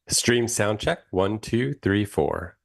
Stream sound check. 1, 2, 3, 4.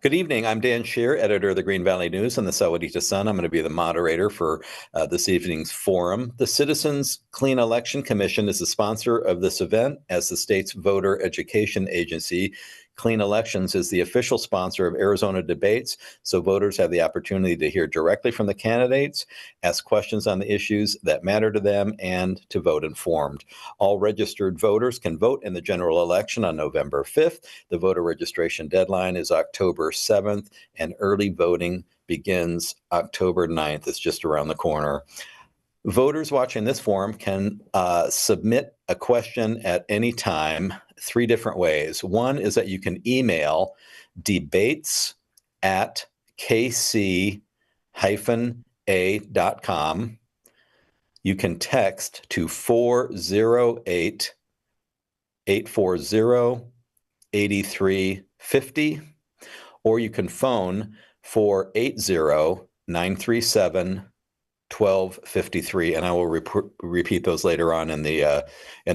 Good evening. I'm Dan Shear, editor of the Green Valley News and the Sahuarita Sun. I'm going to be the moderator for this evening's forum. The Citizens Clean Election Commission is the sponsor of this event as the state's voter education agency. Clean Elections is the official sponsor of Arizona debates, so voters have the opportunity to hear directly from the candidates, ask questions on the issues that matter to them, and to vote informed. All registered voters can vote in the general election on November 5th. The voter registration deadline is October 7th, and early voting begins October 9th. It's just around the corner. Voters watching this forum can submit a question at any time, three different ways. One is that you can email debates@kc-a.com. You can text to 408-840-8350, or you can phone 480-937-1253, and I will repeat those later on in the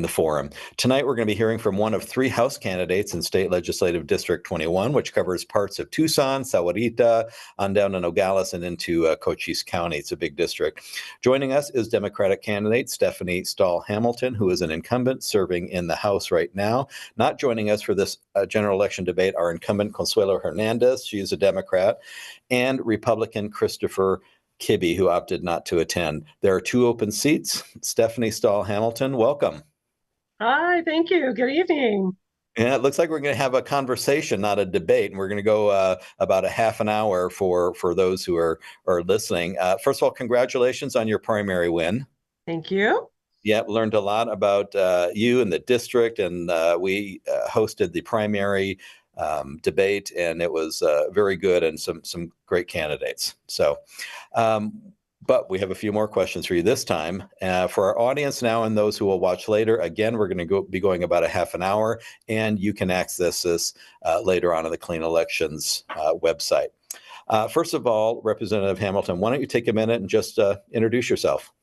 forum. Tonight, we're going to be hearing from one of three House candidates in State Legislative District 21, which covers parts of Tucson, Sahuarita, on down to Nogales and into Cochise County. It's a big district. Joining us is Democratic candidate Stephanie Stahl-Hamilton, who is an incumbent serving in the House right now. Not joining us for this general election debate are incumbent Consuelo Hernandez, she is a Democrat, and Republican Christopher Kibbe, who opted not to attend. There are two open seats. Stephanie Stahl-Hamilton, welcome. Hi, thank you. Good evening. Yeah, it looks like we're going to have a conversation, not a debate, and we're going to go about a half an hour for those who are listening. First of all, congratulations on your primary win. Thank you. Yeah, learned a lot about you and the district, and we hosted the primary debate, and it was very good and some great candidates. So, but we have a few more questions for you this time. For our audience now and those who will watch later, again, we're going to be going about a half an hour, and you can access this later on the Clean Elections website. First of all, Representative Hamilton, why don't you take a minute and just introduce yourself?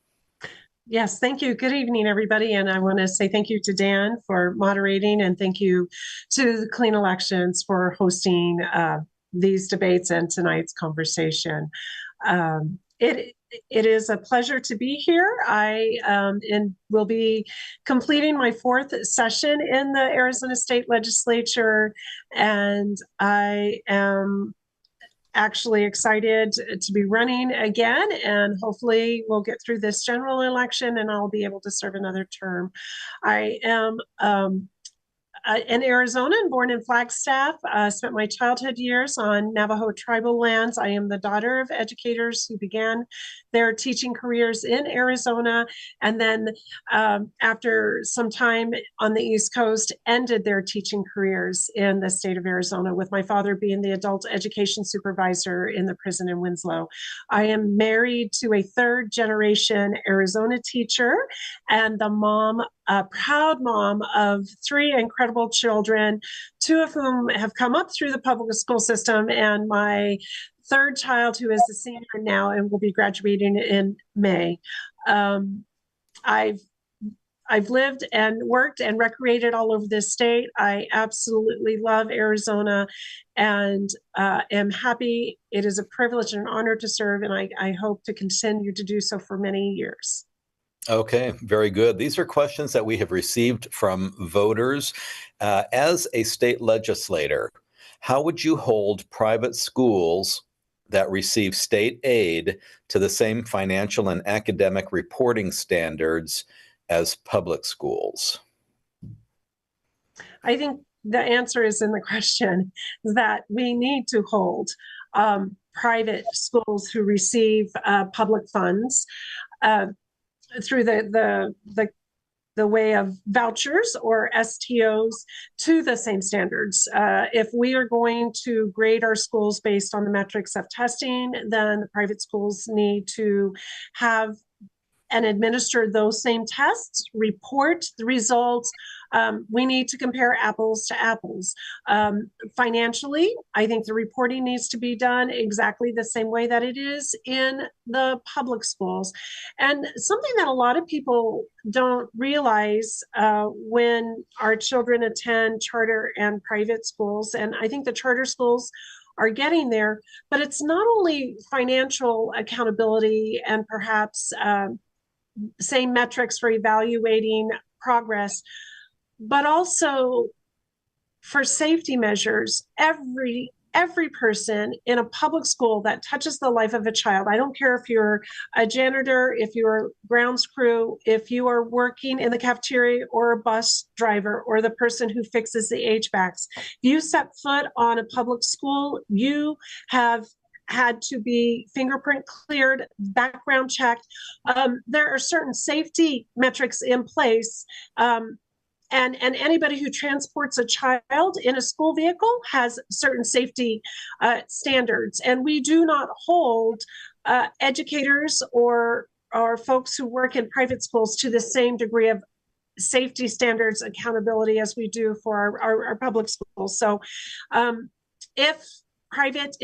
Yes, thank you. Good evening, everybody. And I want to say thank you to Dan for moderating, and thank you to the Clean Elections for hosting these debates and tonight's conversation. It is a pleasure to be here. I will be completing my fourth session in the Arizona State Legislature, and I am actually excited to be running again, and hopefully we'll get through this general election and I'll be able to serve another term. I am in Arizona and born in Flagstaff. Spent my childhood years on Navajo tribal lands. I am the daughter of educators who began their teaching careers in Arizona, and then after some time on the East Coast, ended their teaching careers in the state of Arizona, with my father being the adult education supervisor in the prison in Winslow. I am married to a third generation Arizona teacher and the mom, a proud mom of three incredible children, two of whom have come up through the public school system, and my third child, who is a senior now and will be graduating in May. I've lived and worked and recreated all over this state. I absolutely love Arizona and am happy. It is a privilege and an honor to serve, and I hope to continue to do so for many years. Okay, very good. These are questions that we have received from voters. As a state legislator, how would you hold private schools that receive state aid to the same financial and academic reporting standards as public schools? I think the answer is in the question, that we need to hold private schools who receive public funds through the way of vouchers or STOs to the same standards. If we are going to grade our schools based on the metrics of testing, then the private schools need to have and administer those same tests, report the results. We need to compare apples to apples. Financially, I think the reporting needs to be done exactly the same way that it is in the public schools. And something that a lot of people don't realize when our children attend charter and private schools, and I think the charter schools are getting there. But it's not only financial accountability and perhaps same metrics for evaluating progress, but also for safety measures. Every person in a public school that touches the life of a child, I don't care if you're a janitor, if you're grounds crew, if you are working in the cafeteria or a bus driver or the person who fixes the HVACs, if you set foot on a public school, you have had to be fingerprint cleared, background checked. There are certain safety metrics in place. And anybody who transports a child in a school vehicle has certain safety standards. And we do not hold educators or folks who work in private schools to the same degree of safety standards accountability as we do for our public schools. So if private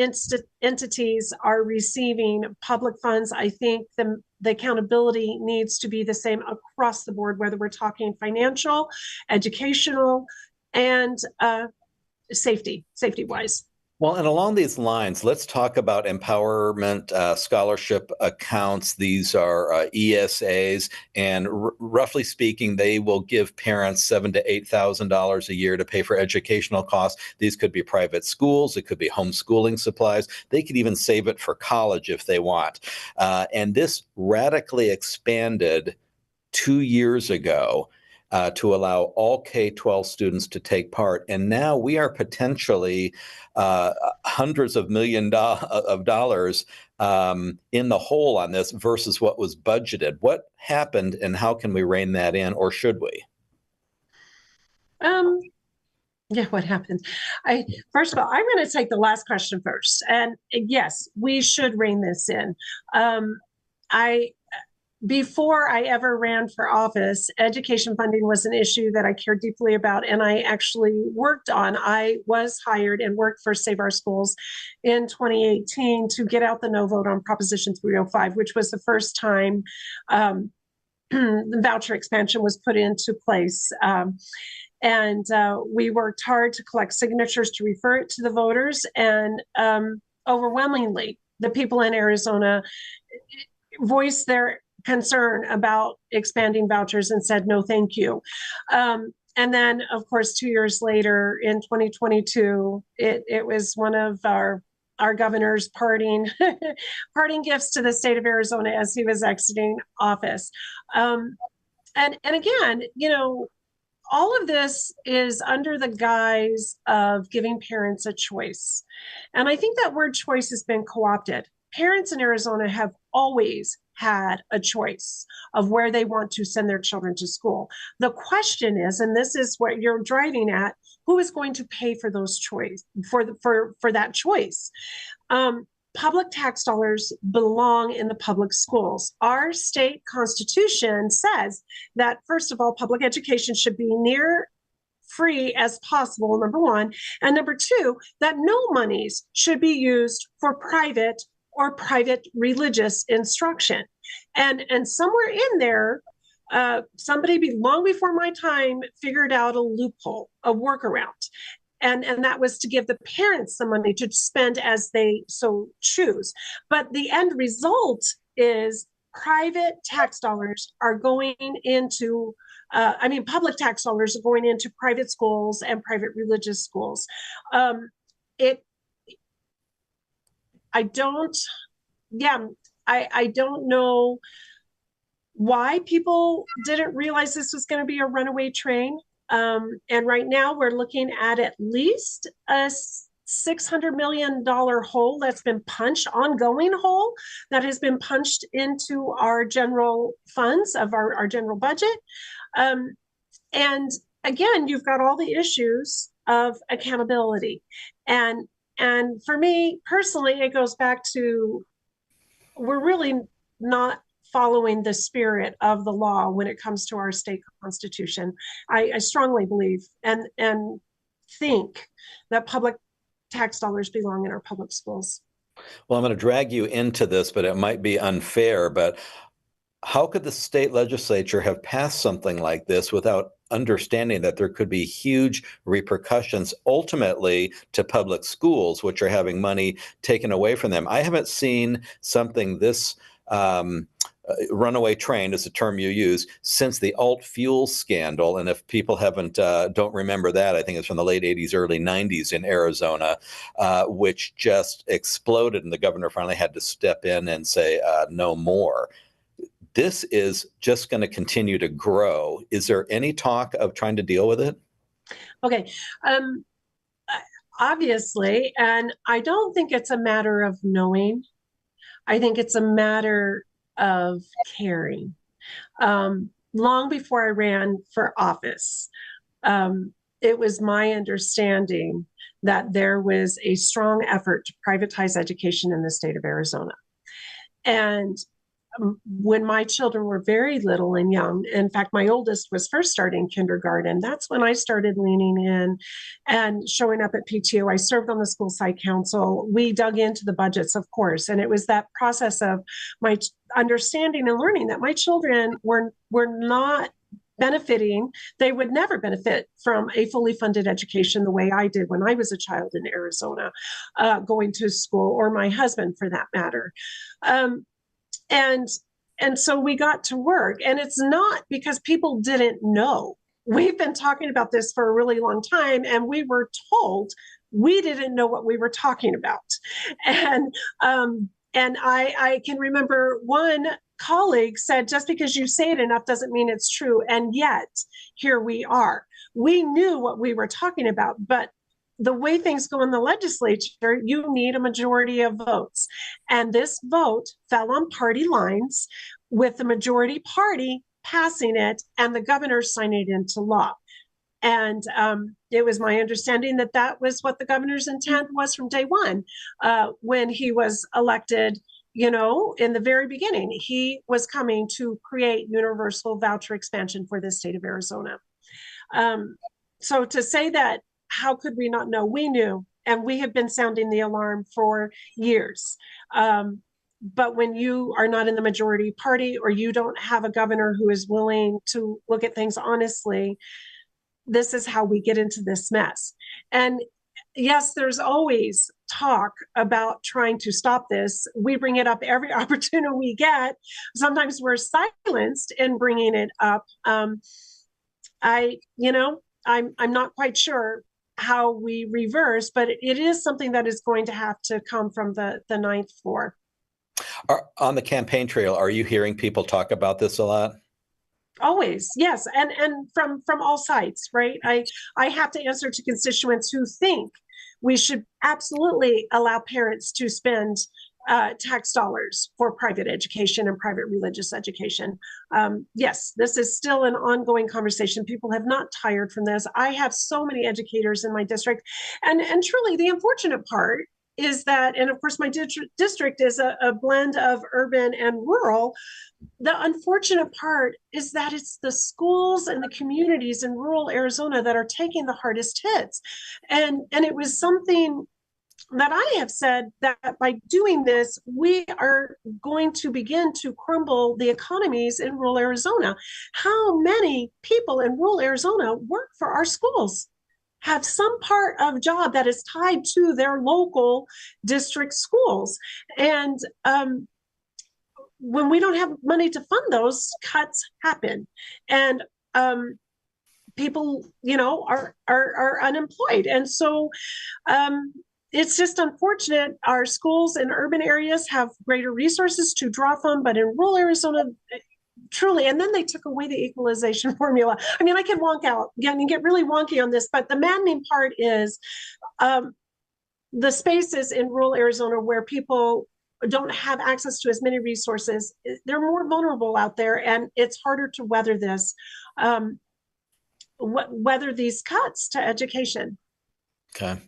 entities are receiving public funds, I think the accountability needs to be the same across the board, whether we're talking financial, educational, and safety-wise. Well, and along these lines, let's talk about empowerment scholarship accounts. These are ESAs, and roughly speaking, they will give parents $7,000 to $8,000 a year to pay for educational costs. These could be private schools, it could be homeschooling supplies. They could even save it for college if they want. And this radically expanded 2 years ago. To allow all K-12 students to take part. And now we are potentially hundreds of millions of dollars in the hole on this versus what was budgeted. What happened and how can we rein that in, or should we? Yeah, what happened? First of all, I'm going to take the last question first. And yes, we should rein this in. Before I ever ran for office, education funding was an issue that I cared deeply about, and I actually worked on. I was hired and worked for Save Our Schools in 2018 to get out the no vote on Proposition 305, which was the first time the voucher expansion was put into place. And we worked hard to collect signatures to refer it to the voters, and overwhelmingly, the people in Arizona voiced their concern about expanding vouchers and said no thank you. And then of course 2 years later in 2022 it was one of our governor's parting gifts to the state of Arizona as he was exiting office. And again, you know, all of this is under the guise of giving parents a choice, and I think that word choice has been co-opted. Parents in Arizona have always had a choice of where they want to send their children to school. The question is, and this is what you're driving at, who is going to pay for those choice for that choice? Public tax dollars belong in the public schools. Our state constitution says that, first of all, public education should be near free as possible, number one, and number two, that no monies should be used for private or private religious instruction. And somewhere in there, somebody long before my time figured out a loophole, a workaround. And that was to give the parents the money to spend as they so choose. But the end result is private tax dollars are going into, public tax dollars are going into private schools and private religious schools. I don't know why people didn't realize this was going to be a runaway train. And right now we're looking at least a $600 million hole that's been punched, ongoing hole that has been punched into our general funds of our general budget. And again, you've got all the issues of accountability. And for me personally, it goes back to, we're really not following the spirit of the law when it comes to our state constitution. I strongly believe and think that public tax dollars belong in our public schools. Well, I'm going to drag you into this, but it might be unfair, but how could the state legislature have passed something like this without understanding that there could be huge repercussions ultimately to public schools, which are having money taken away from them. I haven't seen something this runaway train is a term you use since the alt fuel scandal. And if people don't remember that, I think it's from the late 80s, early 90s in Arizona, which just exploded. And the governor finally had to step in and say, no more. This is just going to continue to grow. Is there any talk of trying to deal with it? Okay. Obviously, and I don't think it's a matter of knowing. I think it's a matter of caring. Long before I ran for office, it was my understanding that there was a strong effort to privatize education in the state of Arizona. And when my children were very little and young, in fact, my oldest was first starting kindergarten. That's when I started leaning in and showing up at PTO. I served on the school site council. We dug into the budgets, of course, and it was that process of my understanding and learning that my children were not benefiting. They would never benefit from a fully funded education the way I did when I was a child in Arizona, going to school, or my husband for that matter. And so we got to work, and it's not because people didn't know. We've been talking about this for a really long time, and we were told we didn't know what we were talking about. And I can remember one colleague said, just because you say it enough doesn't mean it's true. And yet here we are. We knew what we were talking about, but the way things go in the legislature, you need a majority of votes. And this vote fell on party lines, with the majority party passing it and the governor signing it into law. And it was my understanding that that was what the governor's intent was from day one, when he was elected. In the very beginning, he was coming to create universal voucher expansion for the state of Arizona. So to say that, how could we not know? We knew, and we have been sounding the alarm for years. But when you are not in the majority party, or you don't have a governor who is willing to look at things honestly, this is how we get into this mess. And yes, there's always talk about trying to stop this. We bring it up every opportunity we get. Sometimes we're silenced in bringing it up. I'm not quite sure how we reverse, but it is something that is going to have to come from the ninth floor. On the campaign trail, are you hearing people talk about this a lot? Always, yes, and from all sides, right? I have to answer to constituents who think we should absolutely allow parents to spend tax dollars for private education and private religious education. Yes, this is still an ongoing conversation. People have not tired from this. I have so many educators in my district, and truly the unfortunate part is that, and of course my district is a blend of urban and rural. The unfortunate part is that it's the schools and the communities in rural Arizona that are taking the hardest hits. And it was something that I have said, that by doing this, we are going to begin to crumble the economies in rural Arizona. How many people in rural Arizona work for our schools, have some part of job that is tied to their local district schools? And when we don't have money to fund those, cuts happen. And people, are unemployed. And so it's just unfortunate. Our schools in urban areas have greater resources to draw from, but in rural Arizona, truly, and then they took away the equalization formula. I mean, I can wonk out again and get really wonky on this, but the maddening part is the spaces in rural Arizona where people don't have access to as many resources. They're more vulnerable out there, and it's harder to weather this, weather these cuts to education. Okay.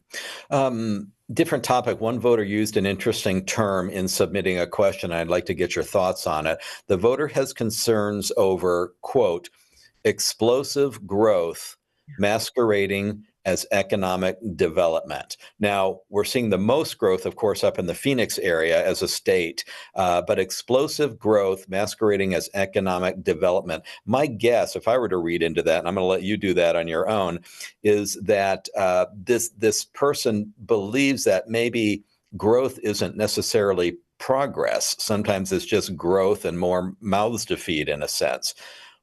Different topic. One voter used an interesting term in submitting a question. I'd like to get your thoughts on it. The voter has concerns over, quote, explosive growth masquerading as economic development. Now, we're seeing the most growth, of course, up in the Phoenix area as a state, but explosive growth masquerading as economic development. My guess, if I were to read into that, and I'm going to let you do that on your own, is that this person believes that maybe growth isn't necessarily progress. Sometimes it's just growth and more mouths to feed, in a sense.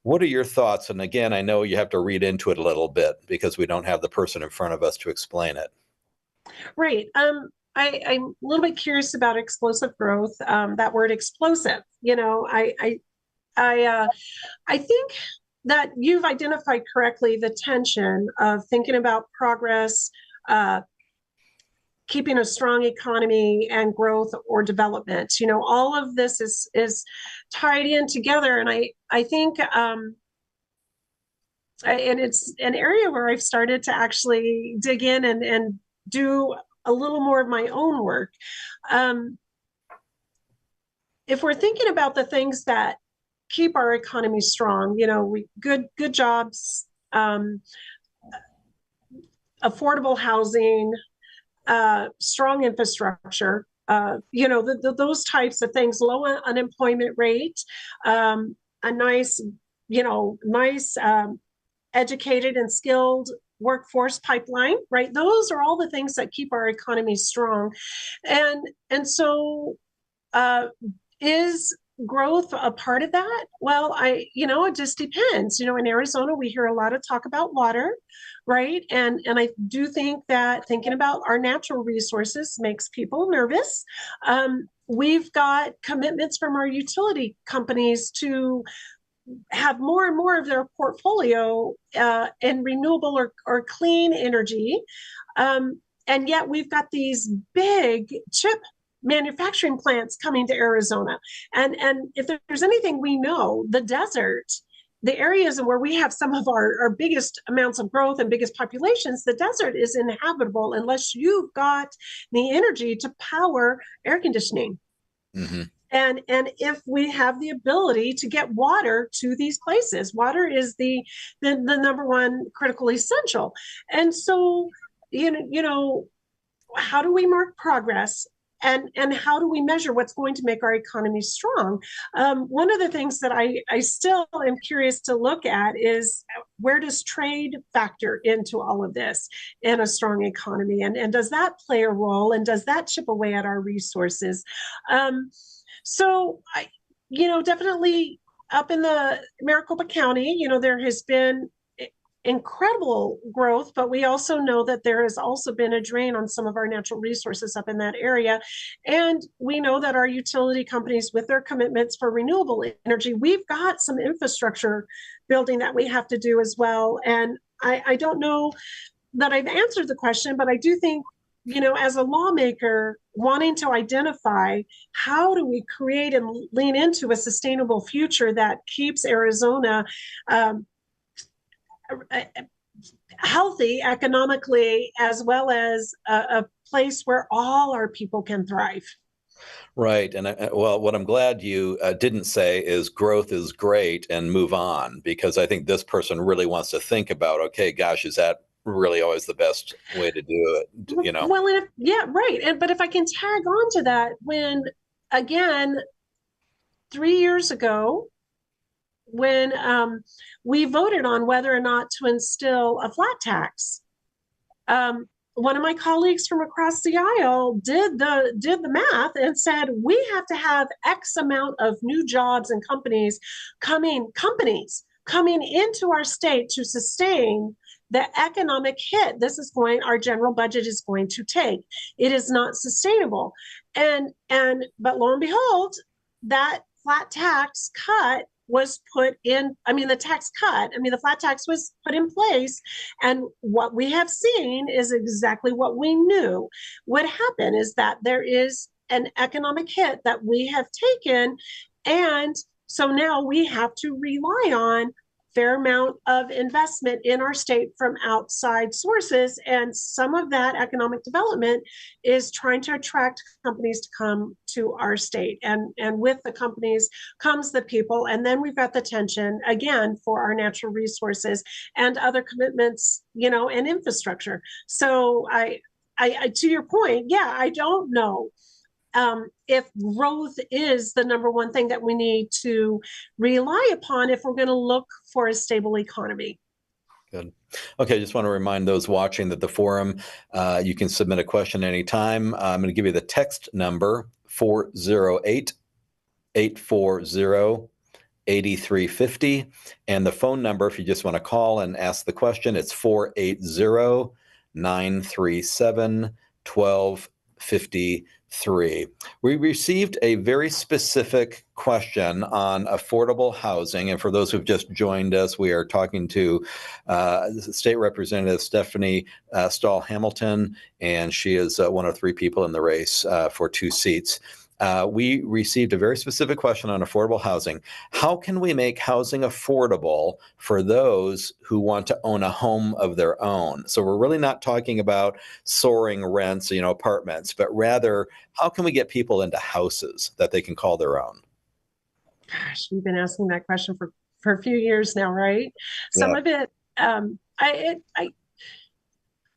What are your thoughts? And again, I know you have to read into it a little bit because we don't have the person in front of us to explain it. Right. I'm a little bit curious about explosive growth. That word explosive, I think that you've identified correctly the tension of thinking about progress, keeping a strong economy, and growth or development. All of this is tied in together, and I think and it's an area where I've started to actually dig in and do a little more of my own work. If we're thinking about the things that keep our economy strong, good jobs, affordable housing, strong infrastructure, those types of things, low unemployment rate, a nice, educated and skilled workforce pipeline, right? Those are all the things that keep our economy strong. And so is growth a part of that? Well, it just depends. In Arizona, we hear a lot of talk about water, right? And I do think that thinking about our natural resources makes people nervous. We've got commitments from our utility companies to have more and more of their portfolio in renewable or clean energy. And yet we've got these big chip manufacturing plants coming to Arizona. And if there's anything we know, the desert, the areas where we have some of our biggest amounts of growth and biggest populations, the desert is inhabitable unless you've got the energy to power air conditioning. Mm-hmm. And if we have the ability to get water to these places, water is the number one critical essential. And so, how do we mark progress? And how do we measure what's going to make our economy strong? One of the things that I still am curious to look at is, where does trade factor into all of this in a strong economy? And does that play a role? And does that chip away at our resources? So, definitely up in the Maricopa County, there has been incredible growth, but we also know that there has also been a drain on some of our natural resources up in that area. And we know that our utility companies, with their commitments for renewable energy, we've got some infrastructure building that we have to do as well. And I don't know that I've answered the question, but I do think, as a lawmaker, wanting to identify how do we create and lean into a sustainable future that keeps Arizona healthy economically, as well as a place where all our people can thrive. Right. And what I'm glad you didn't say is growth is great and move on, because I think this person really wants to think about, okay, gosh, is that really always the best way to do it? Well, yeah, right. But if I can tag on to that, when, again, 3 years ago, when we voted on whether or not to instill a flat tax, one of my colleagues from across the aisle did the math and said, we have to have X amount of new jobs and companies coming into our state to sustain the economic hit our general budget is going to take. It is not sustainable. But lo and behold, that flat tax cut was put in, the flat tax was put in place. And what we have seen is exactly what we knew would happen, is that there is an economic hit that we have taken. And so now we have to rely on fair amount of investment in our state from outside sources. And some of that economic development is trying to attract companies to come to our state. And with the companies comes the people. And then we've got the tension again for our natural resources and other commitments, and infrastructure. So I to your point, yeah, I don't know if growth is the number one thing that we need to rely upon if we're going to look for a stable economy. Good. Okay, just want to remind those watching that the forum, you can submit a question anytime. I'm going to give you the text number, 408-840-8350. And the phone number, if you just want to call and ask the question, it's 480-937-1253. We received a very specific question on affordable housing. And for those who've just joined us, we are talking to State Representative Stephanie Stahl-Hamilton, and she is one of 3 people in the race for 2 seats. We received a very specific question on affordable housing. How can we make housing affordable for those who want to own a home of their own? So we're really not talking about soaring rents, apartments, but rather how can we get people into houses that they can call their own? Gosh, we've been asking that question for a few years now, right? Some of it,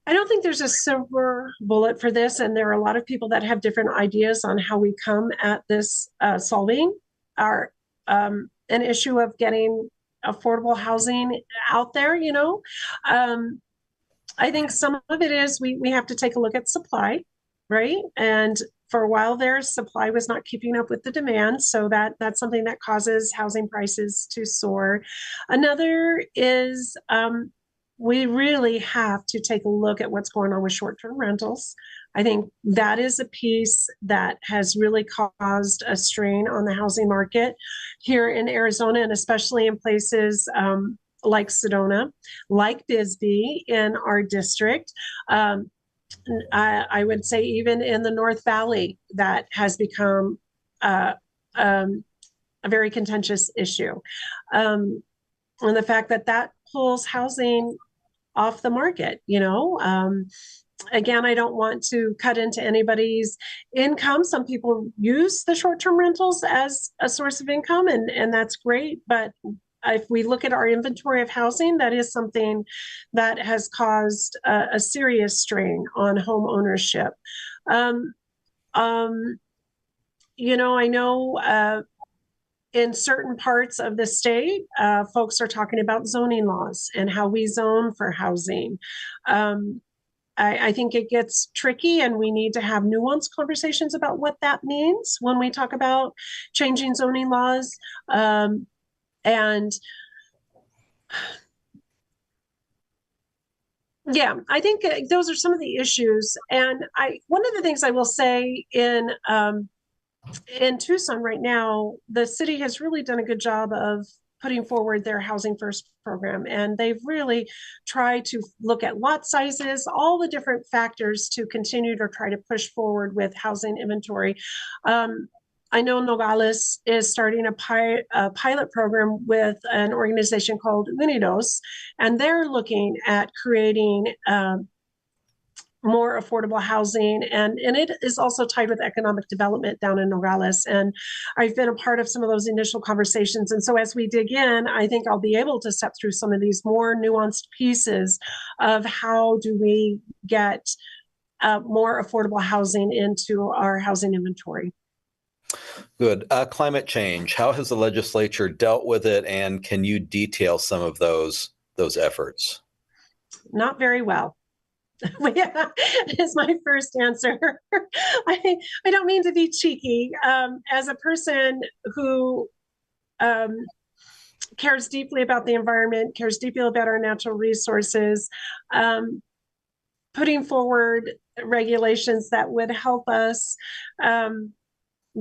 I don't think there's a silver bullet for this, and there are a lot of people that have different ideas on how we come at this solving an issue of getting affordable housing out there. I think some of it is we have to take a look at supply, right? And for a while there, supply was not keeping up with the demand, so that's something that causes housing prices to soar. Another is we really have to take a look at what's going on with short-term rentals. I think that is a piece that has really caused a strain on the housing market here in Arizona, and especially in places like Sedona, like Bisbee in our district. I would say even in the North Valley, that has become a very contentious issue. And the fact that pulls housing off the market, again, I don't want to cut into anybody's income. Some people use the short-term rentals as a source of income, and that's great. But if we look at our inventory of housing, that is something that has caused a serious strain on home ownership. I know in certain parts of the state, folks are talking about zoning laws and how we zone for housing. I think it gets tricky, and we need to have nuanced conversations about what that means when we talk about changing zoning laws. And yeah, I think those are some of the issues. And one of the things I will say in Tucson right now, the city has really done a good job of putting forward their Housing First program. And they've really tried to look at lot sizes, all the different factors to continue to try to push forward with housing inventory. I know Nogales is starting a pilot program with an organization called Unidos, and they're looking at creating more affordable housing, and it is also tied with economic development down in Nogales. And I've been a part of some of those initial conversations. And so as we dig in, I think I'll be able to step through some of these more nuanced pieces of how do we get more affordable housing into our housing inventory. Good. Climate change. How has the legislature dealt with it, and can you detail some of those efforts? Not very well. Is my first answer. I don't mean to be cheeky. As a person who cares deeply about the environment, cares deeply about our natural resources, putting forward regulations that would help us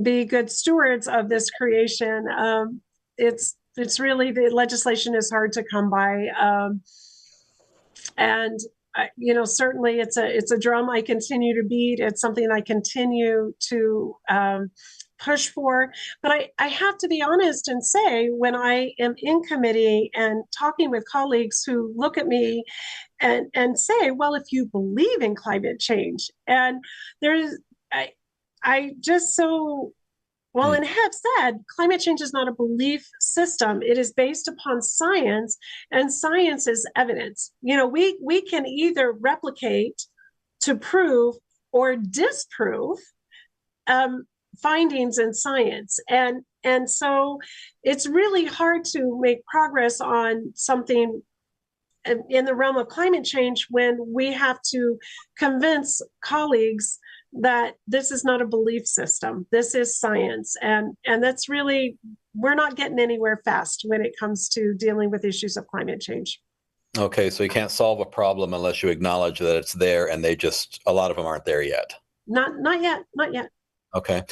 be good stewards of this creation. It's really, the legislation is hard to come by, and certainly it's a drum I continue to beat. It's something I continue to push for. But I have to be honest and say, when I am in committee and talking with colleagues who look at me and say, well, if you believe in climate change, and there's, I just so well, and have said climate change is not a belief system. It is based upon science, and science is evidence. You know, we can either replicate to prove or disprove findings in science, and so it's really hard to make progress on something in the realm of climate change when we have to convince colleagues that this is not a belief system, this is science, and that's really, we're not getting anywhere fast when it comes to dealing with issues of climate change. Okay, so you can't solve a problem unless you acknowledge that it's there, and a lot of them aren't there yet. Not yet, not yet. Okay.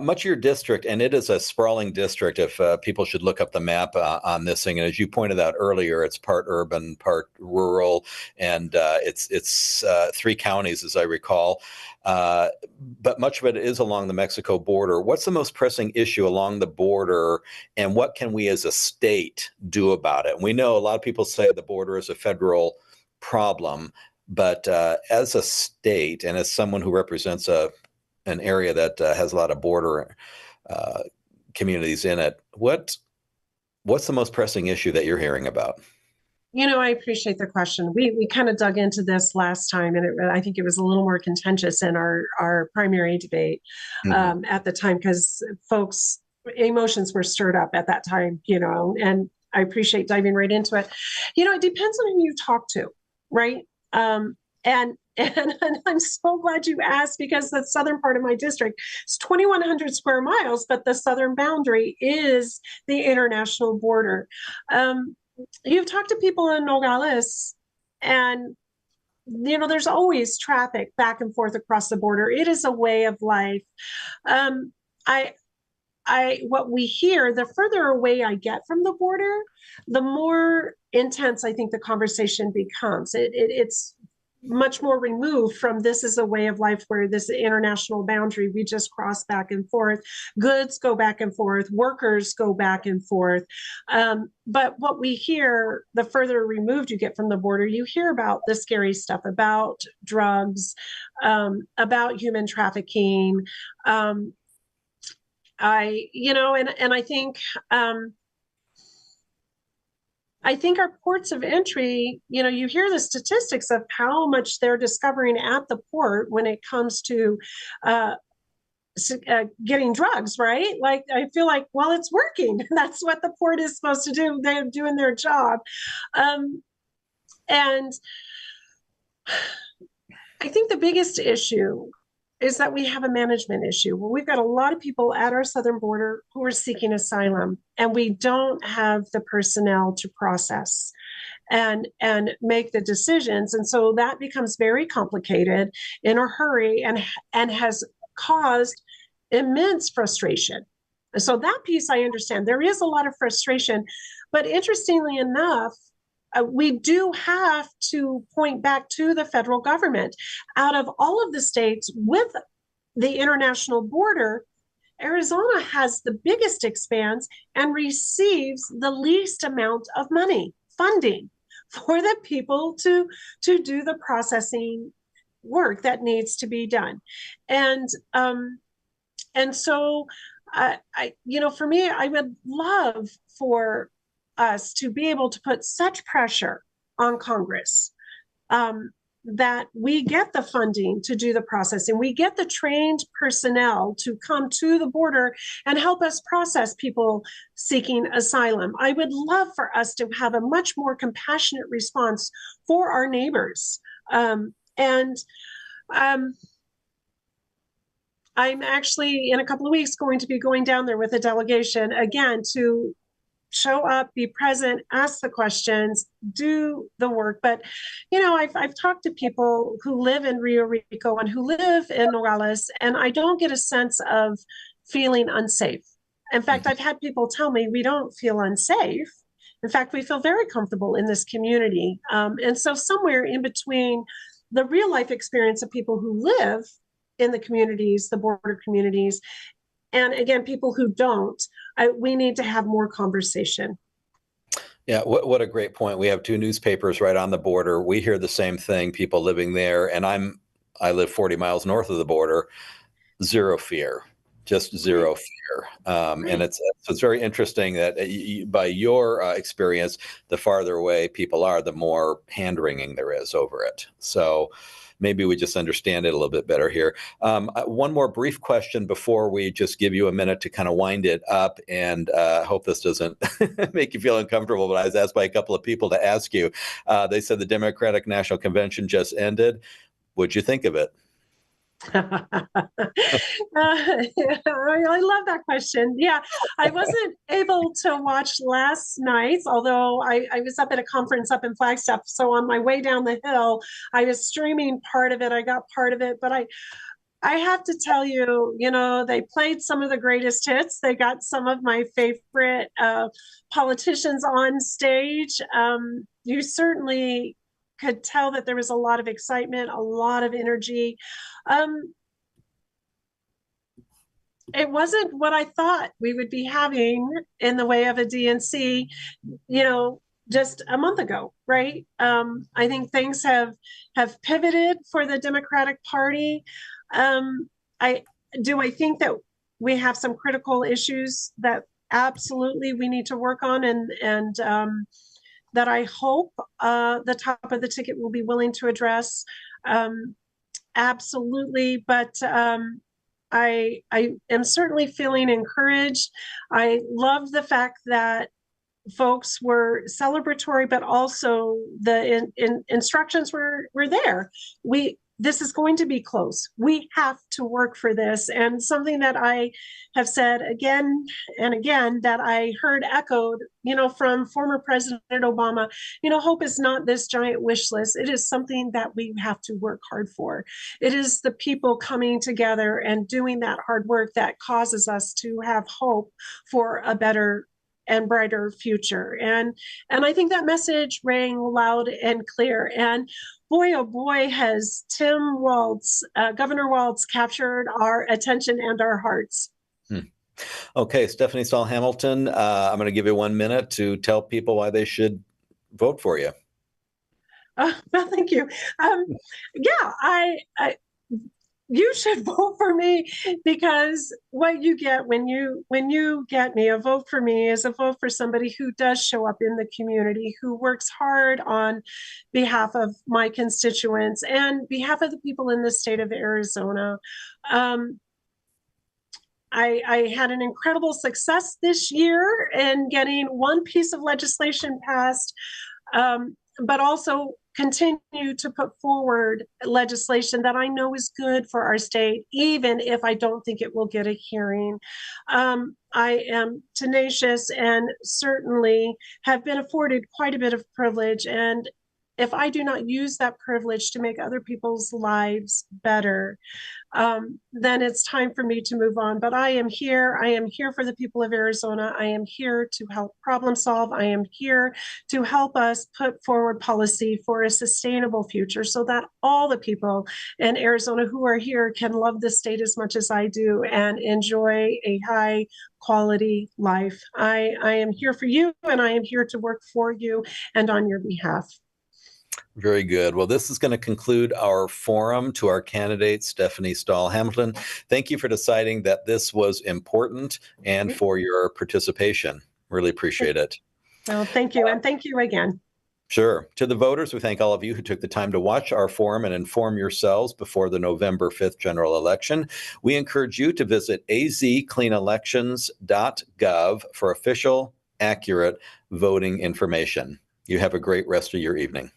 Much of your district, and it is a sprawling district, if people should look up the map on this thing. And as you pointed out earlier, it's part urban, part rural, and it's 3 counties, as I recall. But much of it is along the Mexico border. What's the most pressing issue along the border, and what can we as a state do about it? And we know a lot of people say the border is a federal problem, but as a state and as someone who represents an area that has a lot of border communities in it, what's the most pressing issue that you're hearing about? You know, I appreciate the question. We kind of dug into this last time, and I think it was a little more contentious in our primary debate at the time, because folks' emotions were stirred up at that time, you know, and I appreciate diving right into it. You know, it depends on who you talk to, right? And I'm so glad you asked, because the southern part of my district is 2,100 square miles, but the southern boundary is the international border. You've talked to people in Nogales, and you know, there's always traffic back and forth across the border. It is a way of life. I what we hear, the further away I get from the border, the more intense I think the conversation becomes. It's much more removed from this is a way of life where this international boundary, we just cross back and forth, goods go back and forth, workers go back and forth. But what we hear, the further removed you get from the border, you hear about the scary stuff, about drugs, about human trafficking. I think our ports of entry, you know, you hear the statistics of how much they're discovering at the port when it comes to getting drugs, right? Like, I feel like, well, it's working. That's what the port is supposed to do. They're doing their job. And I think the biggest issue is that we have a management issue. Well, we've got a lot of people at our southern border who are seeking asylum, and we don't have the personnel to process and make the decisions. And so that becomes very complicated in a hurry, and has caused immense frustration. And so that piece I understand. There is a lot of frustration, but interestingly enough, we do have to point back to the federal government. Out of all of the states with the international border, Arizona has the biggest expanse and receives the least amount of money, funding, for the people to do the processing work that needs to be done. And so you know, for me, I would love for us to be able to put such pressure on Congress that we get the funding to do the processing, we get the trained personnel to come to the border and help us process people seeking asylum. I would love for us to have a much more compassionate response for our neighbors. I'm actually in a couple of weeks going to be going down there with a delegation again to show up, be present, ask the questions, do the work. But, you know, I've talked to people who live in Rio Rico and who live in Nogales, and I don't get a sense of feeling unsafe. In fact, I've had people tell me we don't feel unsafe. In fact, we feel very comfortable in this community. And so somewhere in between the real life experience of people who live in the communities, the border communities, and again, people who don't, we need to have more conversation. Yeah, what a great point. We have two newspapers right on the border. We hear the same thing, people living there, and I live 40 miles north of the border. Zero fear, just zero fear. And it's very interesting that by your experience, the farther away people are, the more hand wringing there is over it. So maybe we just understand it a little bit better here. One more brief question before we just give you a minute to kind of wind it up, and hope this doesn't make you feel uncomfortable, but I was asked by a couple of people to ask you. They said the Democratic National Convention just ended. What'd you think of it? I love that question. Yeah, I wasn't able to watch last night, although I was up at a conference up in Flagstaff. So on my way down the hill, I was streaming part of it. I got part of it, but I have to tell you, they played some of the greatest hits. They got some of my favorite politicians on stage. You certainly could tell that there was a lot of excitement, a lot of energy. It wasn't what I thought we would be having in the way of a DNC, just a month ago, right? I think things have pivoted for the Democratic Party. I think that we have some critical issues that absolutely we need to work on, and that I hope the top of the ticket will be willing to address. Absolutely, but I am certainly feeling encouraged. I love the fact that folks were celebratory, but also the instructions were there. This is going to be close. We have to work for this. And something that I have said again and again that I heard echoed, from former President Obama, hope is not this giant wish list. It is something that we have to work hard for. It is the people coming together and doing that hard work that causes us to have hope for a better and brighter future. And I think that message rang loud and clear. And boy, oh boy, has Governor Walz captured our attention and our hearts. Okay, Stephanie Stahl Hamilton, I'm going to give you 1 minute to tell people why they should vote for you. Well, thank you. Yeah, you should vote for me, because what you get when you get me, a vote for me is a vote for somebody who does show up in the community, who works hard on behalf of my constituents and behalf of the people in the state of Arizona. I had an incredible success this year in getting one piece of legislation passed, but also continue to put forward legislation that I know is good for our state, even if I don't think it will get a hearing. I am tenacious and certainly have been afforded quite a bit of privilege. And if I do not use that privilege to make other people's lives better, then it's time for me to move on. But I am here. I am here for the people of Arizona. I am here to help problem solve. I am here to help us put forward policy for a sustainable future so that all the people in Arizona who are here can love the state as much as I do and enjoy a high quality life. I am here for you, and I am here to work for you and on your behalf. Very good. Well, this is going to conclude our forum. To our candidate, Stephanie Stahl Hamilton, thank you for deciding that this was important and for your participation. Really appreciate it. Well, thank you. And thank you again. Sure. To the voters, we thank all of you who took the time to watch our forum and inform yourselves before the November 5th general election. We encourage you to visit azcleanelections.gov for official, accurate voting information. You have a great rest of your evening.